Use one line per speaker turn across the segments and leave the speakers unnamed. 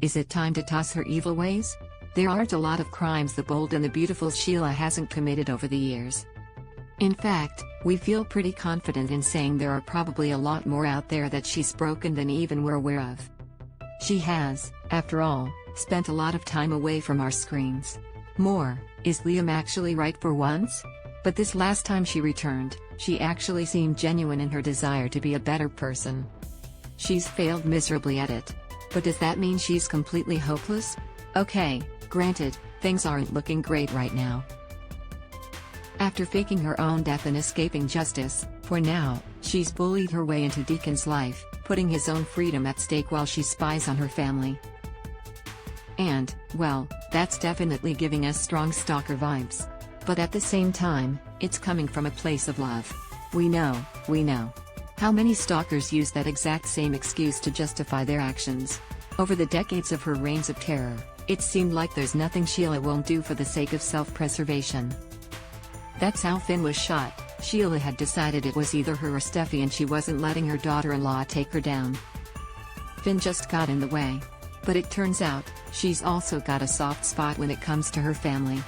Is it time to toss her evil ways? There aren't a lot of crimes the bold and the beautiful Sheila hasn't committed over the years. In fact, we feel pretty confident in saying there are probably a lot more out there that she's broken than even we're aware of. She has, after all, spent a lot of time away from our screens. More, is Liam actually right for once? But this last time she returned, she actually seemed genuine in her desire to be a better person. She's failed miserably at it. But does that mean she's completely hopeless? Okay, granted, things aren't looking great right now. After faking her own death and escaping justice, for now, she's bullied her way into Deacon's life, putting his own freedom at stake while she spies on her family. And, well, that's definitely giving us strong stalker vibes. But at the same time, it's coming from a place of love. We know. How many stalkers use that exact same excuse to justify their actions? Over the decades of her reigns of terror, it seemed like there's nothing Sheila won't do for the sake of self-preservation. That's how Finn was shot. Sheila had decided it was either her or Steffi, and she wasn't letting her daughter-in-law take her down. Finn just got in the way. But it turns out, she's also got a soft spot when it comes to her family.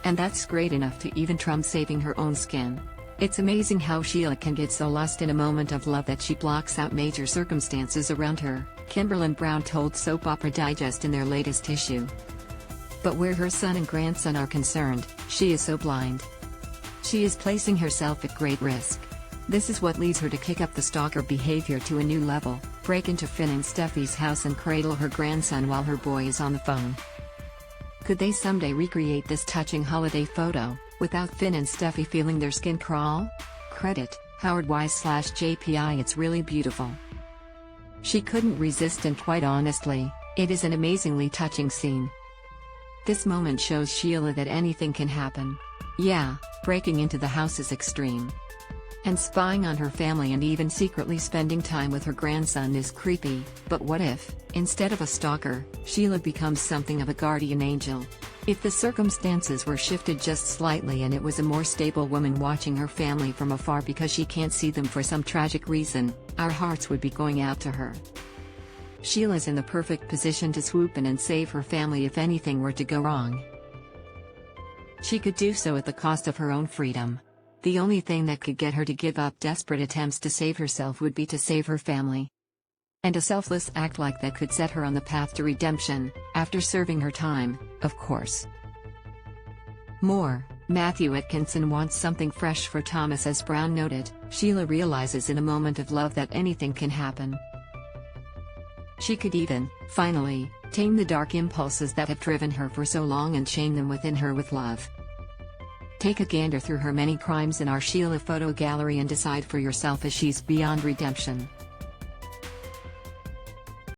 And that's great enough to even trump saving her own skin. It's amazing how Sheila can get so lost in a moment of love that she blocks out major circumstances around her, Kimberlyn Brown told Soap Opera Digest in their latest issue. But where her son and grandson are concerned, she is so blind. She is placing herself at great risk. This is what leads her to kick up the stalker behavior to a new level, break into Finn and Steffi's house and cradle her grandson while her boy is on the phone. Could they someday recreate this touching holiday photo, without Finn and Steffi feeling their skin crawl? Credit, Howard Wise/JPI. It's really beautiful. She couldn't resist, and quite honestly, it is an amazingly touching scene. This moment shows Sheila that anything can happen. Yeah, breaking into the house is extreme. And spying on her family and even secretly spending time with her grandson is creepy, but what if, instead of a stalker, Sheila becomes something of a guardian angel? If the circumstances were shifted just slightly and it was a more stable woman watching her family from afar because she can't see them for some tragic reason, our hearts would be going out to her. Sheila's in the perfect position to swoop in and save her family if anything were to go wrong. She could do so at the cost of her own freedom. The only thing that could get her to give up desperate attempts to save herself would be to save her family. And a selfless act like that could set her on the path to redemption, after serving her time, of course. More, Matthew Atkinson wants something fresh for Thomas. As Brown noted, Sheila realizes in a moment of love that anything can happen. She could even, finally, tame the dark impulses that have driven her for so long and chain them within her with love. Take a gander through her many crimes in our Sheila photo gallery and decide for yourself if she's beyond redemption.